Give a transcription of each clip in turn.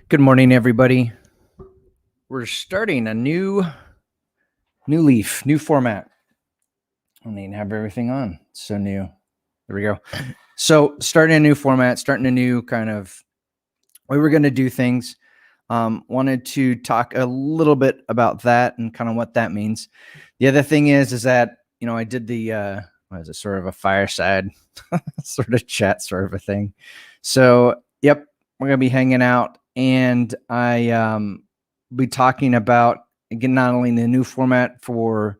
Good morning, everybody. We're starting a new leaf, new format. I don't even have everything on. It's so new. There we go. So starting a new format, starting a new kind of way we're going to do things. Wanted to talk a little bit about that and kind of what that means. The other thing is that, I did the, what is it, sort of a fireside sort of chat sort of a thing. So, yep, we're going to be hanging out and I be talking about, again, not only the new format for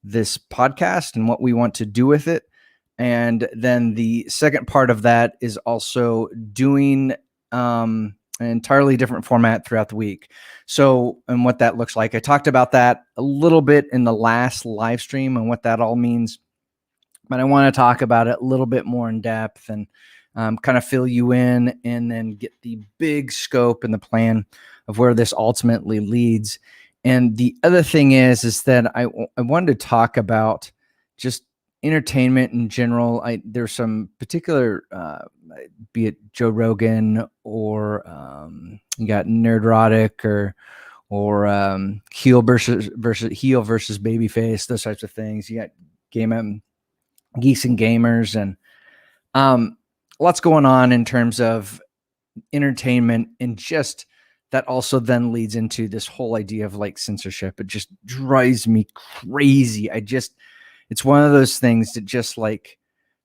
this podcast and what we want to do with it. And then the second part of that is also doing an entirely different format throughout the week. So, and what that looks like. I talked about that a little bit in the last live stream and what that all means. But I want to talk about it a little bit more in depth and kind of fill you in and then get the big scope and the plan of where this ultimately leads. And the other thing is that I wanted to talk about just entertainment in general. There's some particular, be it Joe Rogan or you got Nerdrotic or heel versus babyface, those types of things. You got Geeks and Gamers, and lots going on in terms of entertainment, and just that also then leads into this whole idea of like censorship. It just drives me crazy. It's one of those things that just like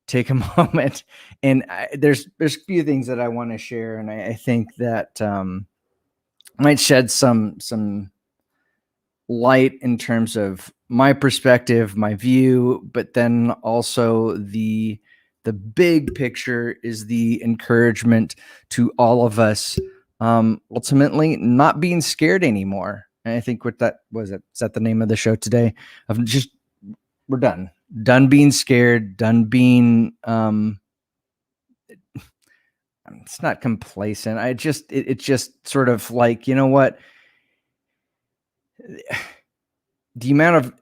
take a moment, and there's a few things that I want to share, and I think that might shed some light in terms of my perspective, my view, but then also the big picture is the encouragement to all of us, ultimately not being scared anymore. And I think what that was, is that the name of the show today? Of just, we're done being scared, done being it's not complacent. It just sort of like, you know what, the amount of,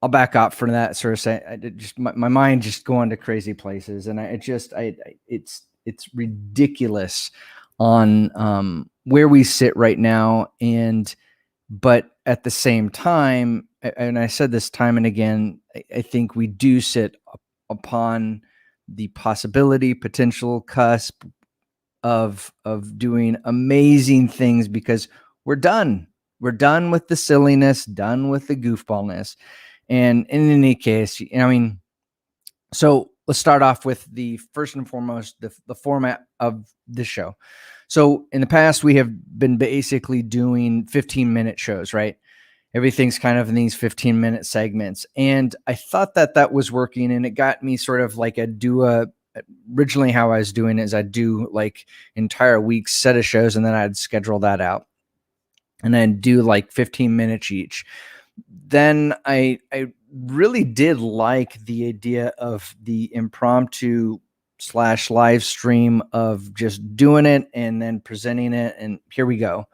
I'll back up from that sort of say, my mind just going to crazy places, and it's ridiculous on where we sit right now. But at the same time, and I said this time and again, I think we do sit upon the possibility, potential cusp of doing amazing things, because we're done. We're done with the silliness, done with the goofballness. And in any case, I mean, so let's start off with the first and foremost, the format of this show. So in the past, we have been basically doing 15-minute shows, right? Everything's kind of in these 15-minute segments. And I thought that was working, and it got me sort of like originally how I was doing is I'd do like entire week's set of shows, and then I'd schedule that out and then do like 15 minutes each. Then I really did like the idea of the impromptu / live stream of just doing it and then presenting it, and here we go.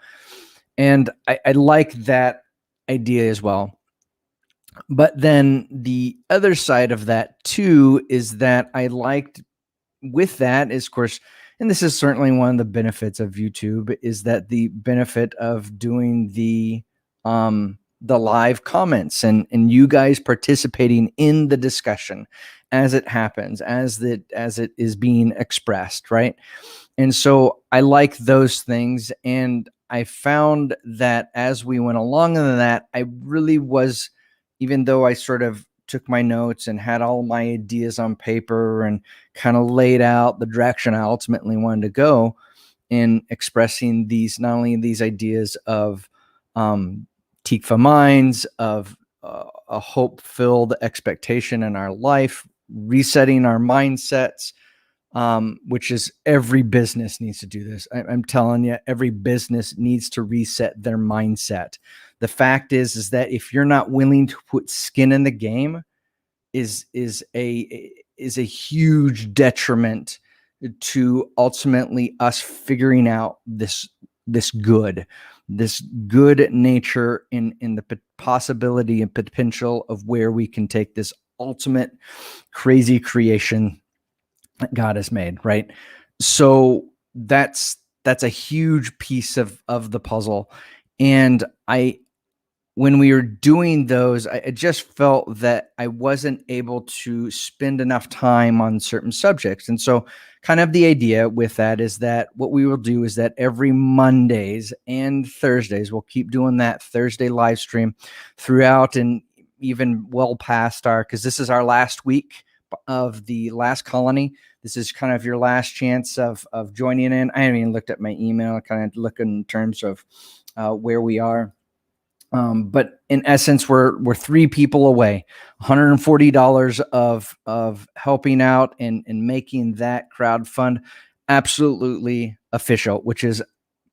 And I like that idea as well. But then the other side of that too is that I liked with that is, of course, and this is certainly one of the benefits of YouTube, is that the benefit of doing the live comments and you guys participating in the discussion as it happens, as it is being expressed, right? And so I like those things, and I found that as we went along in that, I really was, even though I sort of took my notes and had all my ideas on paper and kind of laid out the direction I ultimately wanted to go in expressing not only these ideas of TikvahMinds, of a hope-filled expectation in our life, resetting our mindsets, which is every business needs to do this. I'm telling you, every business needs to reset their mindset. The fact is that if you're not willing to put skin in the game, is a huge detriment to ultimately us figuring out this good nature in the possibility and potential of where we can take this ultimate crazy creation that God has made, right? So that's that's a huge piece of the puzzle. And when we were doing those, I just felt that I wasn't able to spend enough time on certain subjects. And so kind of the idea with that is that what we will do is that every Mondays and Thursdays, we'll keep doing that Thursday live stream throughout, and even well past because this is our last week of the last colony. This is kind of your last chance of joining in. I haven't even looked at my email, kind of looking in terms of where we are. But in essence, we're 3 people away, $140 of helping out and making that crowd fund absolutely official, which is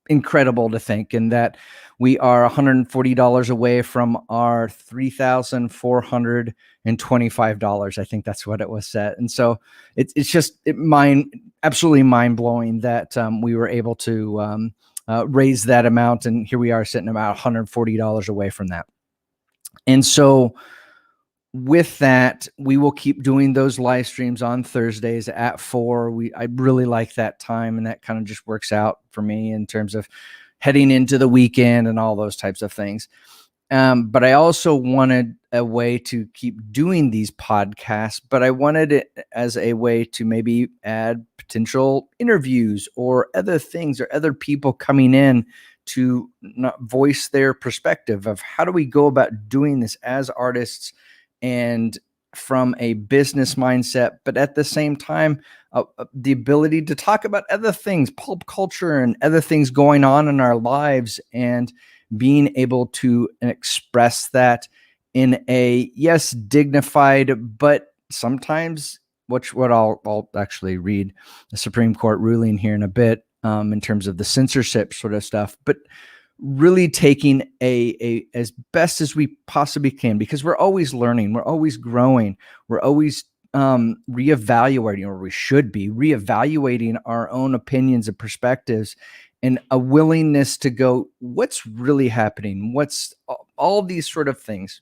incredible to think. And that we are $140 away from our $3,425. I think that's what it was set. And so it's just absolutely mind blowing that we were able to raise that amount. And here we are sitting about $140 away from that. And so with that, we will keep doing those live streams on Thursdays at 4. I really like that time, and that kind of just works out for me in terms of heading into the weekend and all those types of things. But I also wanted a way to keep doing these podcasts, but I wanted it as a way to maybe add potential interviews or other things or other people coming in to not voice their perspective of how do we go about doing this as artists and from a business mindset, but at the same time, the ability to talk about other things, pulp culture and other things going on in our lives, and being able to express that in a, yes, dignified, but sometimes, what I'll actually read the Supreme Court ruling here in a bit, in terms of the censorship sort of stuff, but really taking a as best as we possibly can, because we're always learning, we're always growing, we're always reevaluating, or we should be reevaluating our own opinions and perspectives, and a willingness to go, what's really happening? What's all these sort of things?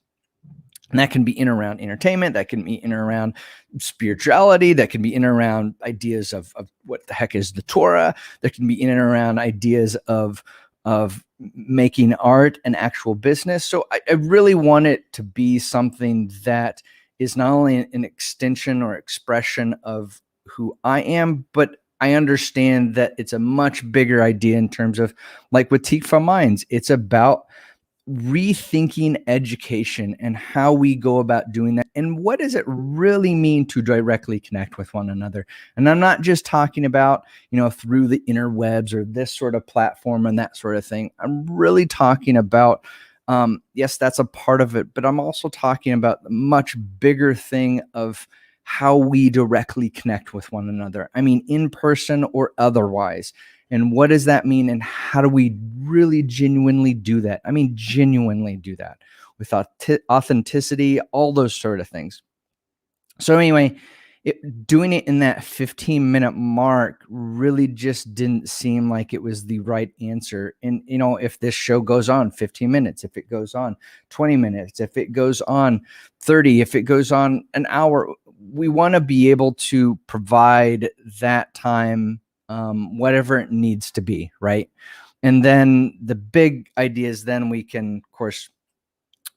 And that can be in around entertainment, that can be in around spirituality, that can be in around ideas of what the heck is the Torah, that can be in and around ideas of making art an actual business. So I really want it to be something that is not only an extension or expression of who I am, but I understand that it's a much bigger idea in terms of, like with TikvahMinds, it's about rethinking education and how we go about doing that, and what does it really mean to directly connect with one another. And I'm not just talking about, through the interwebs or this sort of platform and that sort of thing. I'm really talking about, yes, that's a part of it, but I'm also talking about the much bigger thing of how we directly connect with one another. I mean, in person or otherwise. And what does that mean? And how do we really genuinely do that? I mean, genuinely do that with authenticity, all those sort of things. So anyway, doing it in that 15-minute mark really just didn't seem like it was the right answer. And, if this show goes on 15 minutes, if it goes on 20 minutes, if it goes on 30, if it goes on an hour, we want to be able to provide that time, whatever it needs to be, right? And then the big idea is then we can, of course,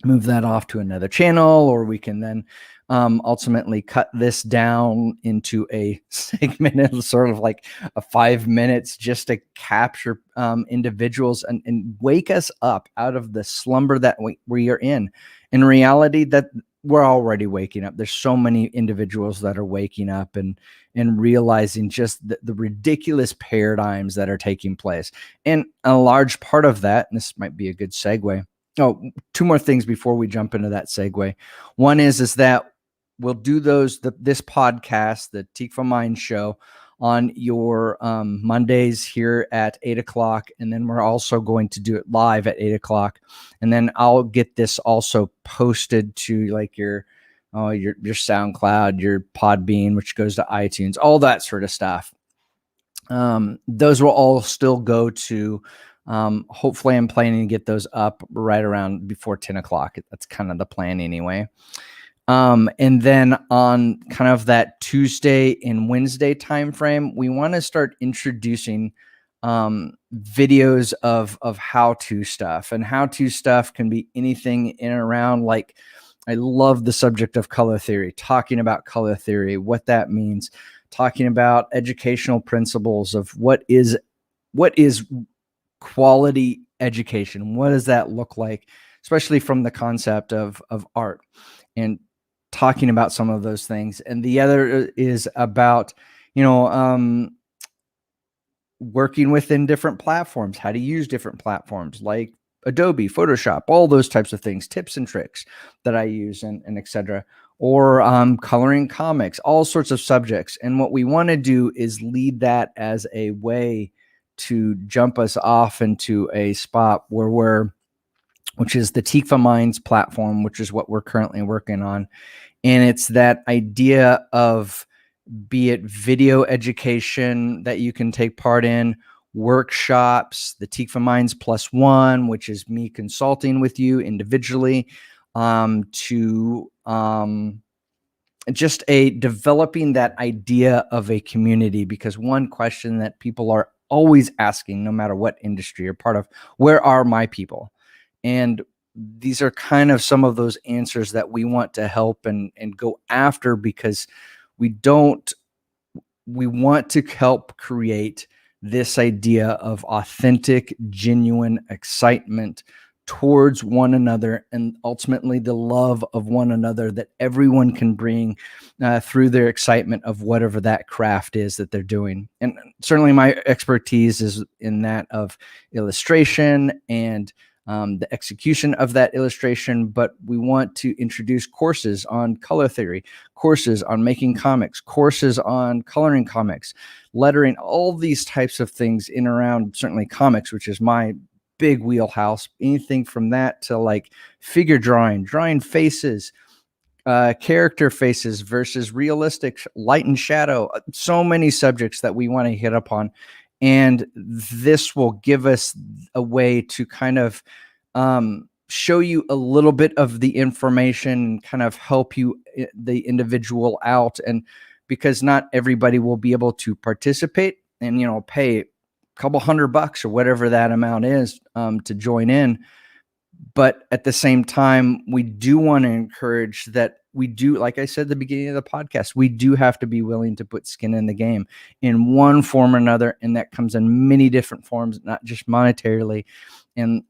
move that off to another channel, or we can then ultimately cut this down into a segment, sort of like a 5 minutes, just to capture individuals and wake us up out of the slumber that we are in reality, that we're already waking up. There's so many individuals that are waking up and realizing just the ridiculous paradigms that are taking place. And a large part of that, and this might be a good segue. Oh, 2 more things before we jump into that segue. One is that we'll do this podcast, the TikvahMinds show, on your Mondays here at 8:00, and then we're also going to do it live at 8:00, and then I'll get this also posted to like your SoundCloud, your Podbean, which goes to iTunes, all that sort of stuff. Those will all still go to. Hopefully, I'm planning to get those up right around before 10:00. That's kind of the plan anyway. And then on kind of that Tuesday and Wednesday timeframe, we want to start introducing videos of how-to stuff, and how-to stuff can be anything in and around. Like, I love the subject of color theory, talking about color theory, what that means, talking about educational principles of what is quality education. What does that look like, especially from the concept of art, and talking about some of those things. And the other is about, you know, working within different platforms, how to use different platforms like Adobe, Photoshop, all those types of things, tips and tricks that I use, and etc. Or coloring comics, all sorts of subjects. And what we want to do is lead that as a way to jump us off into a spot which is the TikvahMinds platform, which is what we're currently working on. And it's that idea of, be it video education that you can take part in, workshops, the TikvahMinds +1, which is me consulting with you individually, to just developing that idea of a community. Because one question that people are always asking, no matter what industry you're part of, where are my people? And these are kind of some of those answers that we want to help and go after, because we want to help create this idea of authentic, genuine excitement towards one another, and ultimately the love of one another that everyone can bring through their excitement of whatever that craft is that they're doing. And certainly my expertise is in that of illustration and the execution of that illustration, but we want to introduce courses on color theory, courses on making comics, courses on coloring comics, lettering, all these types of things in around certainly comics, which is my big wheelhouse. Anything from that to like figure drawing faces, character faces versus realistic light and shadow. So many subjects that we want to hit upon. And this will give us a way to kind of show you a little bit of the information, kind of help you, the individual, out. And because not everybody will be able to participate and, pay a couple $100 or whatever that amount is to join in. But at the same time, we do want to encourage that we do, like I said at the beginning of the podcast, we do have to be willing to put skin in the game in one form or another. And that comes in many different forms, not just monetarily. And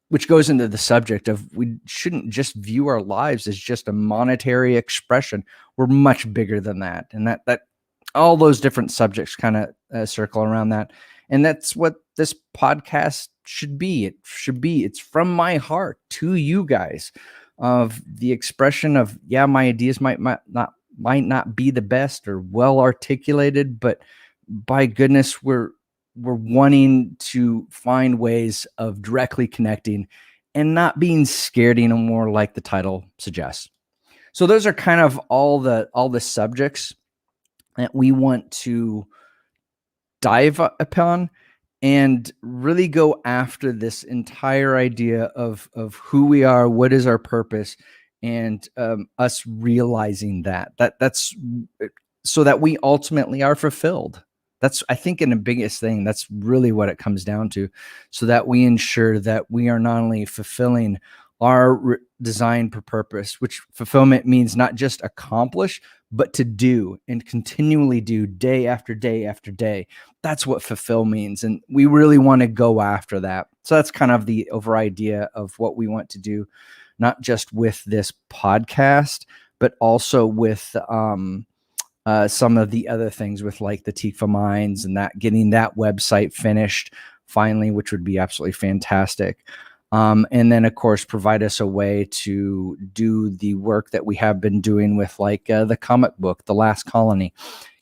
which goes into the subject of, we shouldn't just view our lives as just a monetary expression. We're much bigger than that. And that all those different subjects kind of circle around that. And that's what this podcast should be. It's from my heart to you guys, of the expression of, my ideas might not be the best or well articulated, but by goodness, we're wanting to find ways of directly connecting and not being scared anymore, like the title suggests. So those are kind of all the subjects that we want to dive upon and really go after this entire idea of who we are, what is our purpose, and us realizing that's so that we ultimately are fulfilled. That's, I think, in the biggest thing, that's really what it comes down to, so that we ensure that we are not only fulfilling our design for purpose, which fulfillment means not just accomplish, but to do and continually do day after day after day. That's what fulfill means. And we really want to go after that. So that's kind of the over idea of what we want to do, not just with this podcast, but also with some of the other things, with like the TikvahMinds and that, getting that website finished finally, which would be absolutely fantastic. And then, of course, provide us a way to do the work that we have been doing with like the comic book, The Last Colony,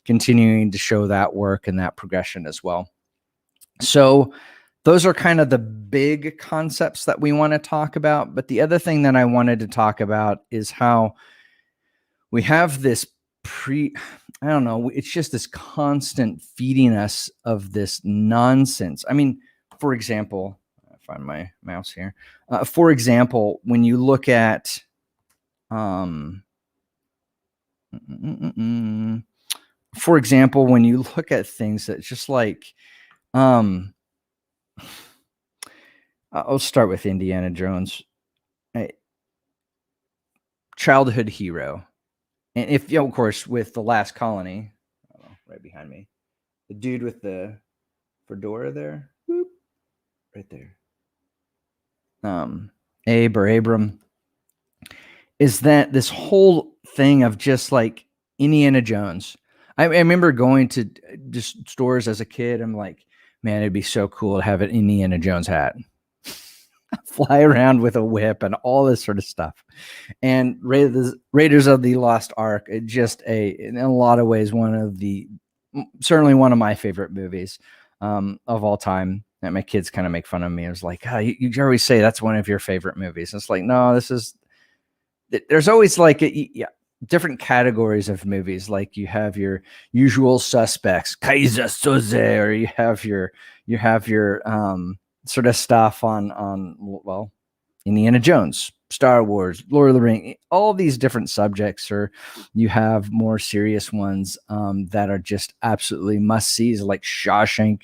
continuing to show that work and that progression as well. So those are kind of the big concepts that we want to talk about. But the other thing that I wanted to talk about is how we have this I don't know, it's just this constant feeding us of this nonsense. I mean, for example, find my mouse here. For example, when you look at for example, when you look at things that just like I'll start with Indiana Jones. Childhood hero. And if, of course, with The Last Colony, right behind me, the dude with the fedora there, whoop, right there. Abe or Abram, is that this whole thing of just like Indiana Jones. I remember going to just stores as a kid. I'm like, man, it'd be so cool to have an Indiana Jones hat, fly around with a whip and all this sort of stuff. And Raiders of the Lost Ark, just in a lot of ways, certainly one of my favorite movies of all time. And my kids kind of make fun of me. I was like, oh, you always say that's one of your favorite movies. And it's like, no, there's always like different categories of movies. Like you have your Usual Suspects, Kaiser Soze, or you have your sort of stuff on Indiana Jones, Star Wars, Lord of the Rings, all these different subjects, or you have more serious ones that are just absolutely must-sees, like Shawshank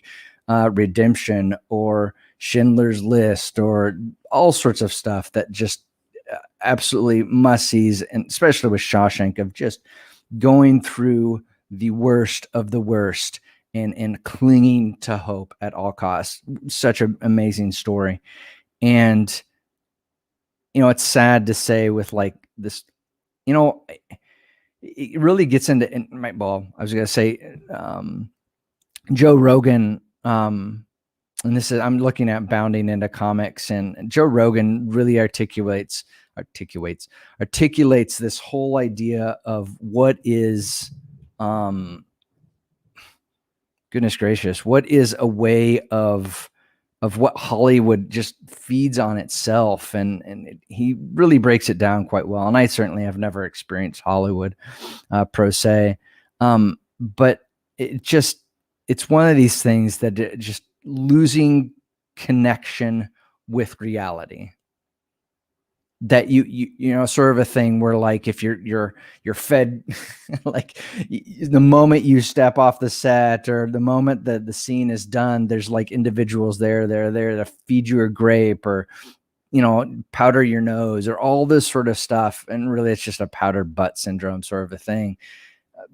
Redemption or Schindler's List, or all sorts of stuff that just absolutely must-sees, and especially with Shawshank, of just going through the worst of the worst and clinging to hope at all costs. Such an amazing story. And it's sad to say with like this, it really gets into, I was going to say, Joe Rogan, and I'm looking at Bounding into Comics, and Joe Rogan really articulates this whole idea of what is, goodness gracious, what is a way of what Hollywood just feeds on itself. And he really breaks it down quite well. And I certainly have never experienced Hollywood per se. But it's one of these things that just losing connection with reality. That you sort of a thing where, like, if you're fed like the moment you step off the set or the moment that the scene is done, there's like individuals they're there to feed you a grape or powder your nose or all this sort of stuff. And really it's just a powdered butt syndrome sort of a thing,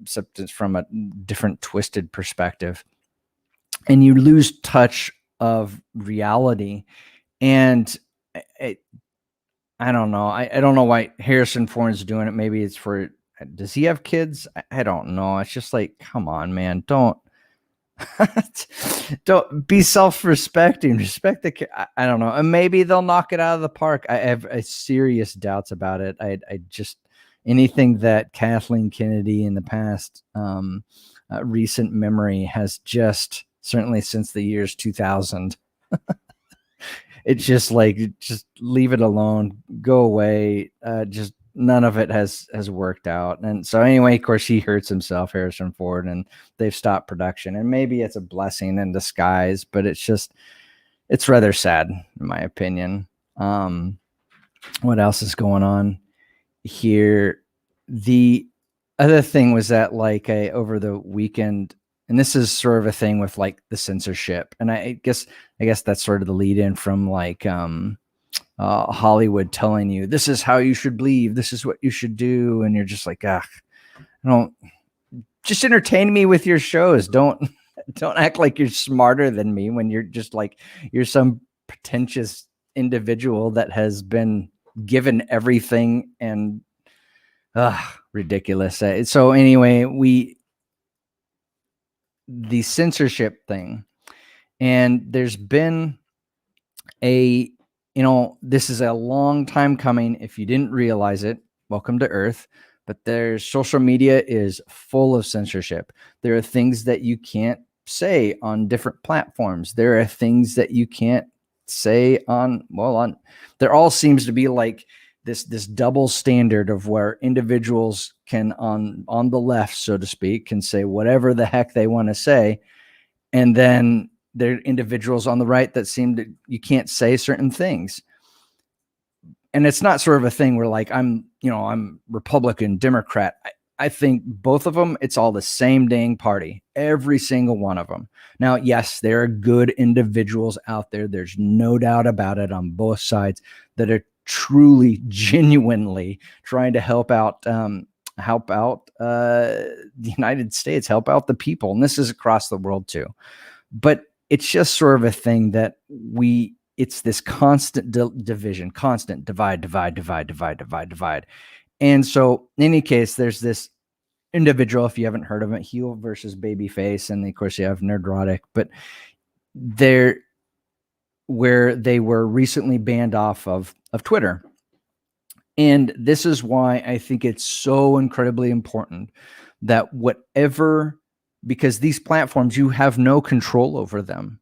except it's from a different twisted perspective, and you lose touch of reality. And I don't know. I don't know why Harrison Ford's doing it. Maybe it's does he have kids? I don't know. It's just like, come on, man. Don't be self-respecting. Respect the kid. I don't know. And maybe they'll knock it out of the park. I have serious doubts about it. I just, anything that Kathleen Kennedy in the past, recent memory has just, certainly since the years 2000, it's just like, just leave it alone, go away. Just none of it has worked out. And so anyway, of course, he hurts himself, Harrison Ford, and they've stopped production. And maybe it's a blessing in disguise, but it's rather sad, in my opinion. What else is going on here? The other thing was that, like, over the weekend, and this is sort of a thing with like the censorship. And I guess that's sort of the lead in from like Hollywood telling you this is how you should believe, this is what you should do. And you're just like, don't just entertain me with your shows. Don't act like you're smarter than me when you're just like, you're some pretentious individual that has been given everything. And ridiculous. So anyway, the censorship thing, and there's been this is a long time coming. If you didn't realize it, welcome to Earth. But there's social media is full of censorship. There are things that you can't say on different platforms. There are things that you can't say there all seems to be like this double standard of where individuals can on the left, so to speak, can say whatever the heck they want to say. And then there are individuals on the right that seem to, you can't say certain things. And it's not sort of a thing where like, I'm Republican, Democrat. I think both of them, it's all the same dang party, every single one of them. Now, yes, there are good individuals out there. There's no doubt about it on both sides that are truly, genuinely trying to help out the United States, help out the people. And this is across the world too. But it's just sort of a thing that it's this constant division, constant divide. And so in any case, there's this individual, if you haven't heard of it, heel versus babyface. And of course you have Nerdrotic, but where they were recently banned off of Twitter. And this is why I think it's so incredibly important that because these platforms, you have no control over them.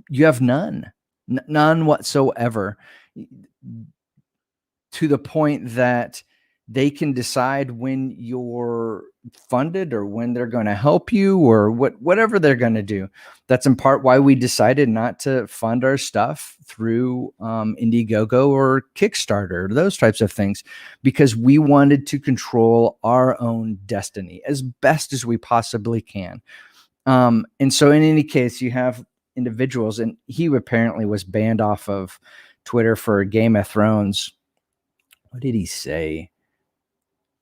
You have none whatsoever, to the point that they can decide when you're funded or when they're going to help you or whatever they're going to do. That's in part why we decided not to fund our stuff through Indiegogo or Kickstarter, those types of things, because we wanted to control our own destiny as best as we possibly can. And so in any case, you have individuals, and he apparently was banned off of Twitter for Game of Thrones. What did he say?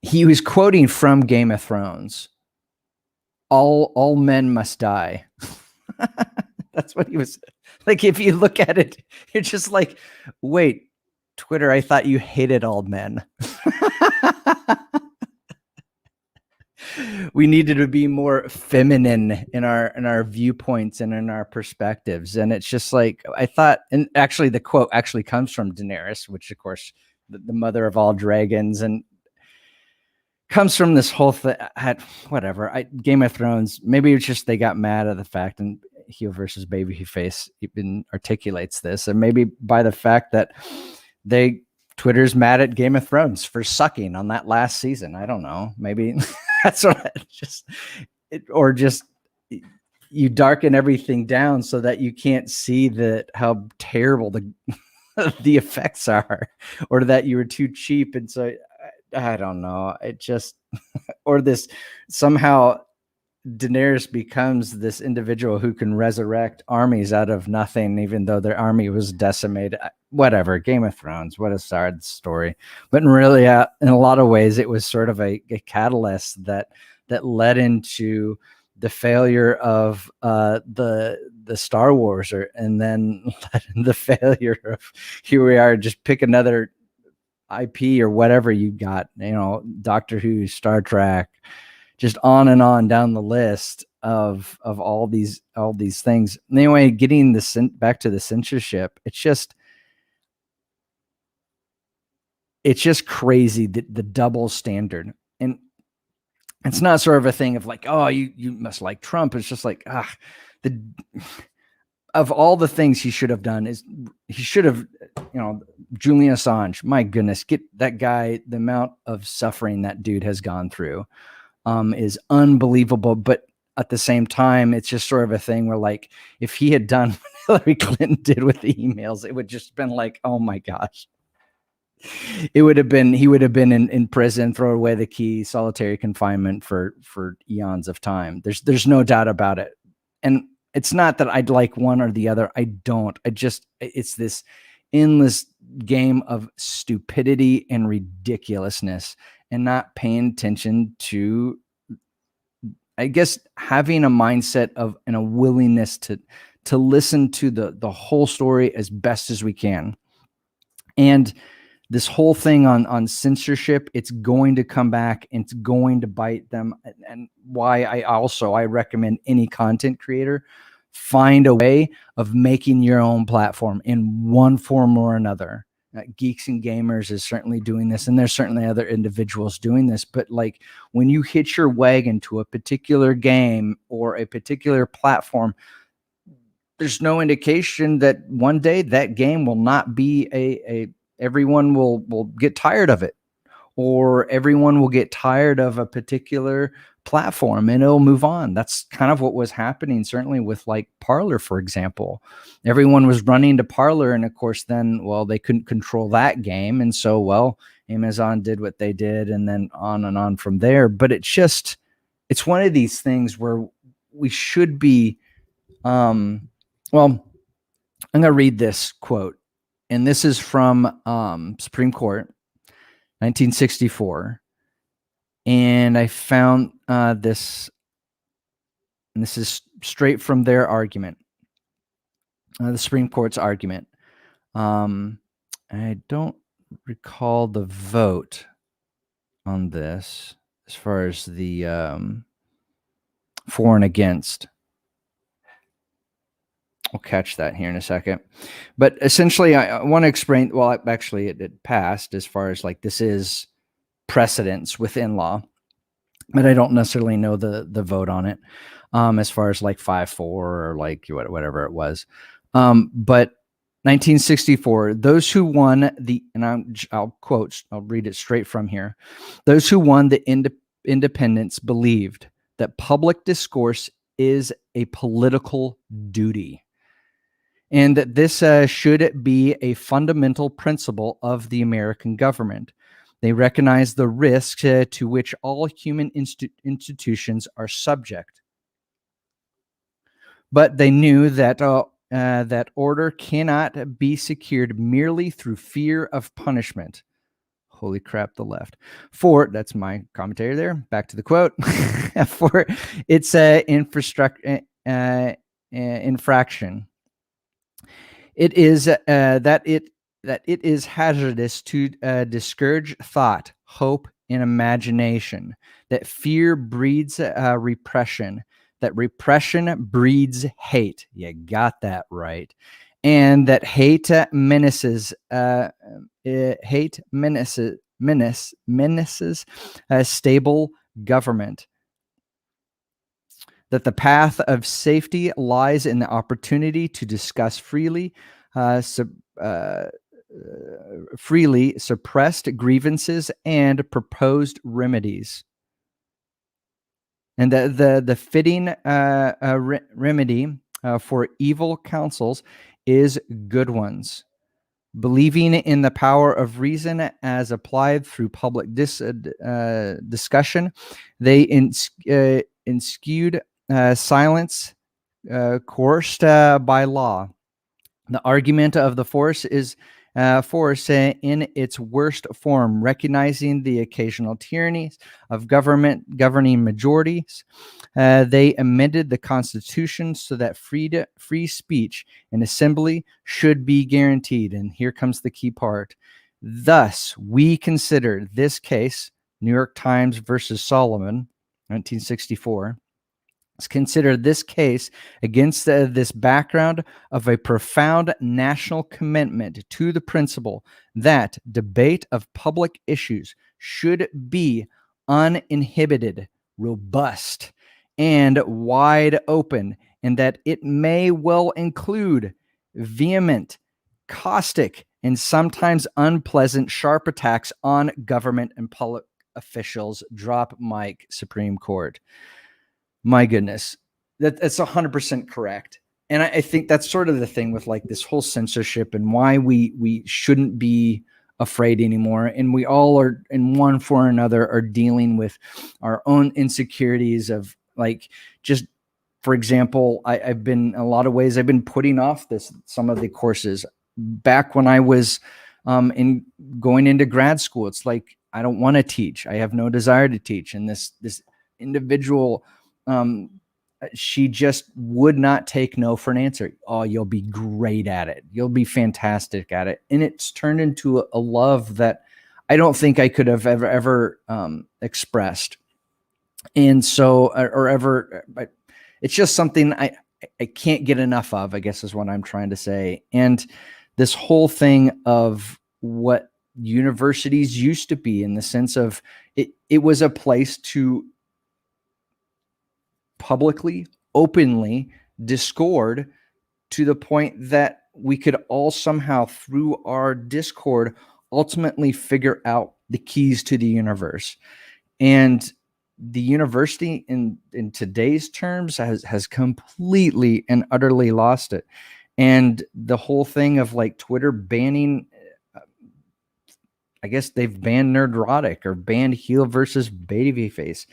He was quoting from Game of Thrones. All men must die. That's what he was like. If you look at it, you're just like, wait, Twitter, I thought you hated all men. We needed to be more feminine in our viewpoints and in our perspectives. And it's just like, I thought, and actually the quote actually comes from Daenerys, which of course the mother of all dragons, and comes from this whole thing. Whatever. Game of Thrones, maybe it's just they got mad at the fact, and heel versus babyface even articulates this, and maybe by the fact that Twitter's mad at Game of Thrones for sucking on that last season. I don't know. Maybe that's what or just you darken everything down so that you can't see how terrible the effects are, or that you were too cheap. And so I don't know. It just, or this somehow Daenerys becomes this individual who can resurrect armies out of nothing, even though their army was decimated. Whatever. Game of Thrones, what a sad story. But really, in a lot of ways, it was sort of a catalyst that led into the failure of the Star Wars, and then led into the failure of, here we are, just pick another IP or whatever you got, Doctor Who, Star Trek, just on and on down the list of all these things. Anyway, getting back to the censorship, it's just crazy, the double standard. And it's not sort of a thing of like, oh, you must like Trump. It's just like, of all the things he should have done, is he should have, Julian Assange, my goodness, get that guy, the amount of suffering that dude has gone through is unbelievable. But at the same time, it's just sort of a thing where, like, if he had done what Hillary Clinton did with the emails, it would just been like, oh my gosh. He would have been in prison, throw away the key, solitary confinement for eons of time. There's no doubt about it. And it's not that I'd like one or the other. I don't. It's this endless game of stupidity and ridiculousness, and not paying attention to, I guess, having a mindset of, and a willingness to listen to the whole story as best as we can. And this whole thing on censorship, it's going to come back and it's going to bite them. And why I recommend any content creator find a way of making your own platform in one form or another. Geeks and Gamers is certainly doing this, and there's certainly other individuals doing this. But like, when you hitch your wagon to a particular game or a particular platform, there's no indication that one day that game will not be everyone will get tired of it, or everyone will get tired of a particular platform and it'll move on. That's kind of what was happening, certainly with like Parler, for example. Everyone was running to Parler, and of course then, well, they couldn't control that game, and so, well, Amazon did what they did, and then on from there. But it's one of these things where we should be well, I'm going to read this quote, and this is from Supreme Court, 1964. And I found this, and this is straight from their argument, the Supreme Court's argument. I don't recall the vote on this as far as the for and against. We'll catch that here in a second. But essentially, I want to explain, well, actually, it passed as far as like this is precedence within law, but I don't necessarily know the vote on it as far as like 5-4 or like whatever it was. But 1964, those who won the, and I'll read it straight from here. Those who won the independence believed that public discourse is a political duty, and that this should be a fundamental principle of the American government. They recognize the risks to which all human institutions are subject. But they knew that that order cannot be secured merely through fear of punishment. Holy crap, the left. For, that's my commentary there, back to the quote, for its infraction. It is that it is hazardous to discourage thought, hope, and imagination, that fear breeds repression, that repression breeds hate. You got that right. And that hate menaces stable government. That the path of safety lies in the opportunity to discuss freely suppressed grievances and proposed remedies. And the fitting remedy for evil counsels is good ones. Believing in the power of reason as applied through public discussion, they eschewed silence coerced by law. The argument of the force is force in its worst form, recognizing the occasional tyrannies of governing majorities. They amended the Constitution so that free speech and assembly should be guaranteed. And here comes the key part. Thus, we consider this case, New York Times versus Solomon, 1964. Consider this case against this background of a profound national commitment to the principle that debate of public issues should be uninhibited, robust, and wide open, and that it may well include vehement, caustic, and sometimes unpleasant sharp attacks on government and public officials. Drop mic, Supreme Court. My goodness, that's 100% correct. And I think that's sort of the thing with like this whole censorship and why we shouldn't be afraid anymore. And we all are, in one form or another, are dealing with our own insecurities of like, just for example, I've been, in a lot of ways, I've been putting off some of the courses back when I was in going into grad school. It's like, I don't want to teach. I have no desire to teach. And this individual, she just would not take no for an answer. Oh, you'll be great at it. You'll be fantastic at it. And it's turned into a love that I don't think I could have ever expressed. And so, but it's just something I can't get enough of, I guess is what I'm trying to say. And this whole thing of what universities used to be, in the sense of it was a place to publicly, openly discord, to the point that we could all somehow, through our discord, ultimately figure out the keys to the universe. And the university in today's terms has completely and utterly lost it. And the whole thing of like Twitter banning, I guess they've banned Nerdrotic or banned Heel versus Babyface.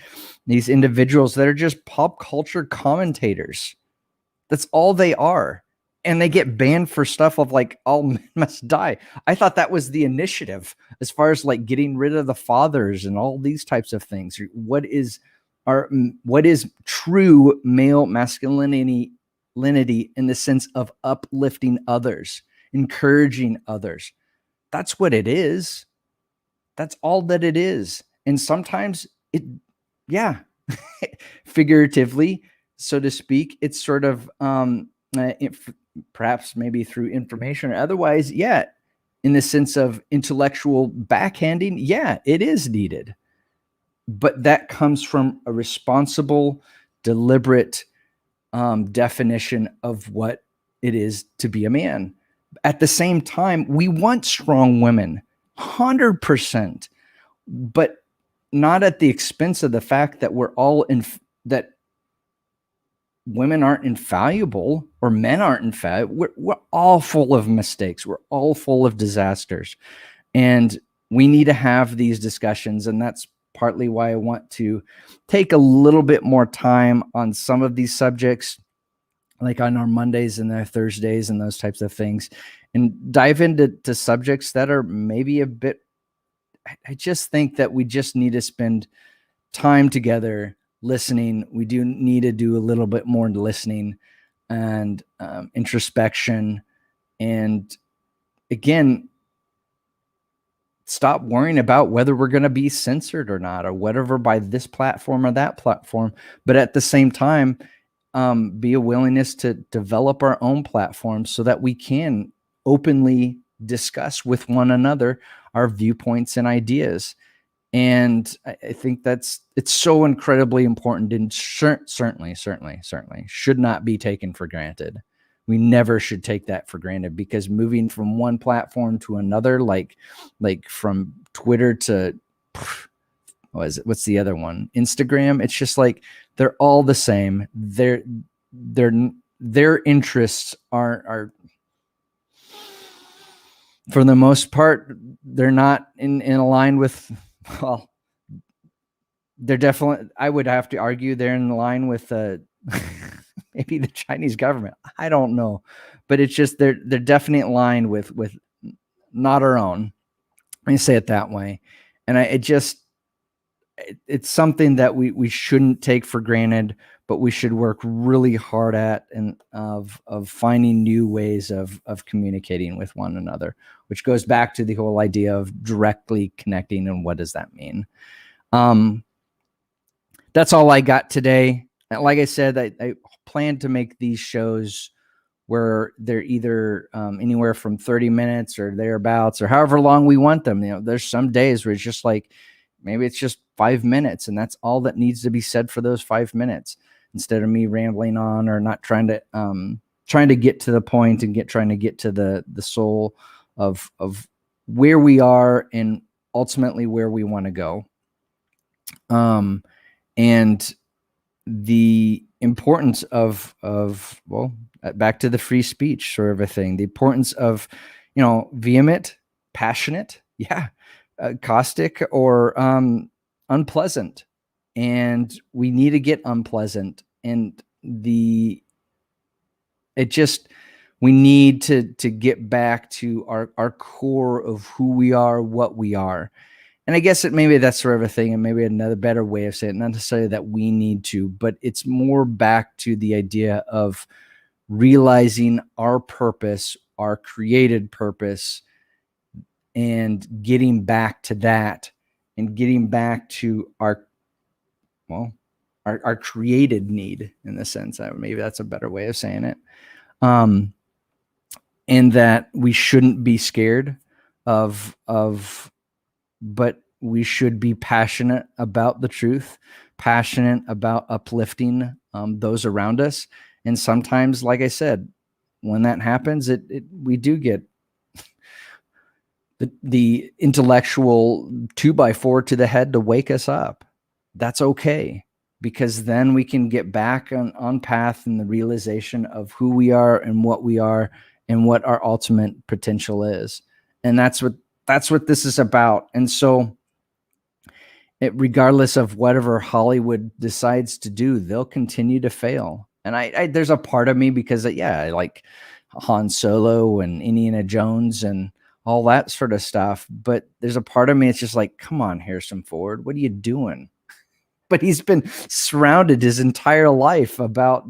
These individuals that are just pop culture commentators. That's all they are. And they get banned for stuff of like all men must die. I thought that was the initiative as far as like getting rid of the fathers and all these types of things. What is true male masculinity in the sense of uplifting others, encouraging others? That's what it is. That's all that it is. And sometimes figuratively, so to speak, it's sort of perhaps maybe through information or otherwise, in the sense of intellectual backhanding, it is needed. But that comes from a responsible, deliberate definition of what it is to be a man. At the same time, we want strong women, 100%, but not at the expense of the fact that that women aren't infallible or men aren't infallible. We're all full of mistakes. We're all full of disasters. And we need to have these discussions. And that's partly why I want to take a little bit more time on some of these subjects, like on our Mondays and our Thursdays and those types of things, and dive into subjects that are maybe a bit, I just think that we just need to spend time together listening. We do need to do a little bit more listening and introspection. And again, stop worrying about whether we're going to be censored or not, or whatever by this platform or that platform. But at the same time, be a willingness to develop our own platforms so that we can openly discuss with one another our viewpoints and ideas. And I think it's so incredibly important, and certainly should not be taken for granted. We never should take that for granted, because moving from one platform to another, like from Twitter to what's the other one? Instagram. It's just like they're all the same. Their interests are for the most part, they're not in line with. Well, they're definitely, I would have to argue they're in line with maybe the Chinese government. I don't know, but it's just they're definitely in line with not our own. Let me say it that way. And it's something that we shouldn't take for granted, but we should work really hard at, and of finding new ways of communicating with one another, which goes back to the whole idea of directly connecting. And what does that mean? That's all I got today. Like I said, I plan to make these shows where they're either anywhere from 30 minutes or thereabouts, or however long we want them. There's some days where it's just like, maybe it's just 5 minutes, and that's all that needs to be said for those 5 minutes, instead of me rambling on or not trying to get to the point and trying to get to the soul of where we are and ultimately where we want to go. And the importance of back to the free speech sort of a thing, the importance of, vehement, passionate, caustic, or unpleasant. And we need to get unpleasant. And we need to get back to our core of who we are, what we are. And I guess maybe that's sort of a thing, and maybe another better way of saying it, not necessarily that we need to, but it's more back to the idea of realizing our purpose, our created purpose, and getting back to that, and getting back to our created need, in the sense that maybe that's a better way of saying it. And that we shouldn't be scared of, but we should be passionate about the truth, passionate about uplifting those around us. And sometimes, like I said, when that happens, we do get the intellectual 2x4 to the head to wake us up. that's okay, because then we can get back on path and the realization of who we are and what our ultimate potential is. And that's what this is about. And so regardless of whatever Hollywood decides to do, they'll continue to fail. And I there's a part of me, because I like Han Solo and Indiana Jones and all that sort of stuff. But there's a part of me, it's just like, come on, Harrison Ford, what are you doing? But he's been surrounded his entire life about,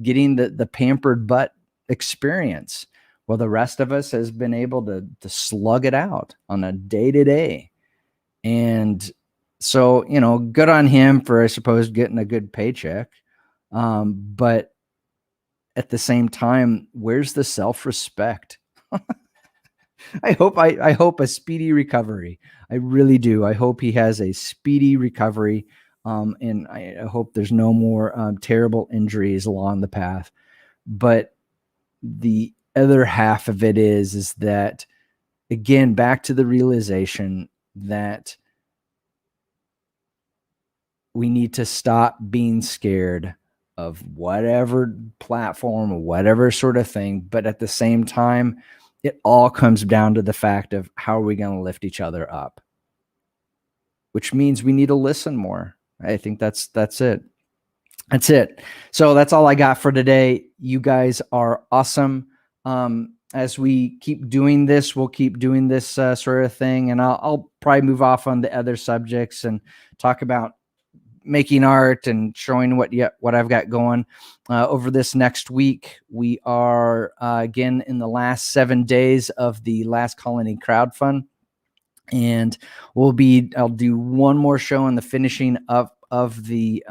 getting the pampered butt experience. Well, the rest of us has been able to slug it out on a day-to-day. And so, good on him for, I suppose, getting a good paycheck. But at the same time, where's the self-respect? I hope a speedy recovery. I really do. I hope he has a speedy recovery. And I hope there's no more terrible injuries along the path. But the other half of it is that, again, back to the realization that we need to stop being scared of whatever platform or whatever sort of thing. But at the same time, it all comes down to the fact of how are we going to lift each other up, which means we need to listen more. I think that's it. That's it. So that's all I got for today. You guys are awesome. As we keep doing this, we'll keep doing this sort of thing. And I'll probably move off on the other subjects and talk about making art and showing what I've got going over this next week. We are again in the last 7 days of the Last Colony crowdfund, and I'll do one more show on the finishing of the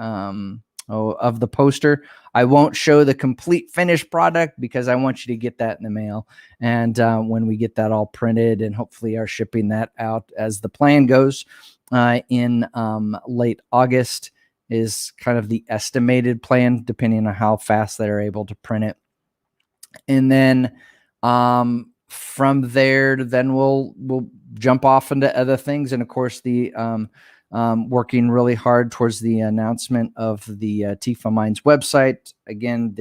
poster. I won't show the complete finished product because I want you to get that in the mail. And when we get that all printed and hopefully are shipping that out as the plan goes, in late August is kind of the estimated plan, depending on how fast they're able to print it. And then from there, then we'll jump off into other things. And of course, the working really hard towards the announcement of the TikvahMinds website. Again,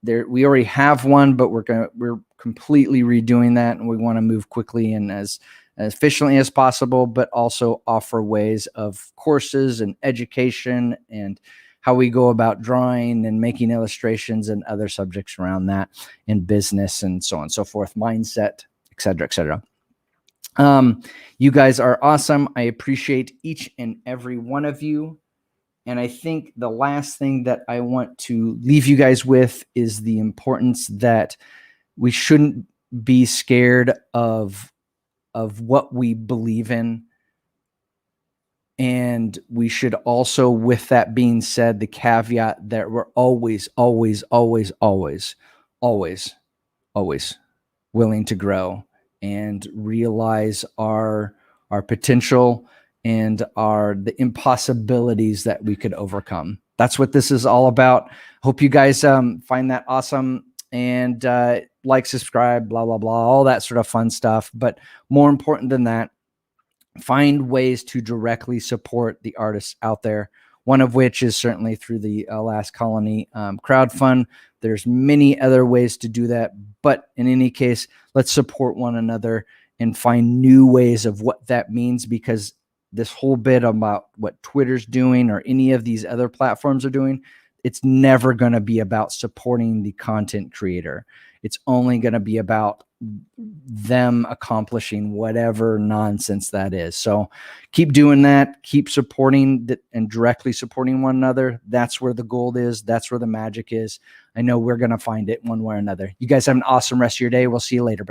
we already have one, but we're completely redoing that, and we want to move quickly and as efficiently as possible, but also offer ways of courses and education and how we go about drawing and making illustrations and other subjects around that in business and so on and so forth, mindset, et cetera, et cetera. You guys are awesome. I appreciate each and every one of you. And I think the last thing that I want to leave you guys with is the importance that we shouldn't be scared of what we believe in. And we should also, with that being said, the caveat that we're always, always, always, always, always, always willing to grow and realize our potential and the impossibilities that we could overcome. That's what this is all about. Hope you guys find that awesome, and like, subscribe, blah, blah, blah, all that sort of fun stuff. But more important than that, find ways to directly support the artists out there. One of which is certainly through the Last Colony crowdfund. There's many other ways to do that. But in any case, let's support one another and find new ways of what that means, because this whole bit about what Twitter's doing or any of these other platforms are doing, it's never going to be about supporting the content creator. It's only going to be about them accomplishing whatever nonsense that is. So keep doing that. Keep supporting that and directly supporting one another. That's where the gold is. That's where the magic is. I know we're going to find it one way or another. You guys have an awesome rest of your day. We'll see you later.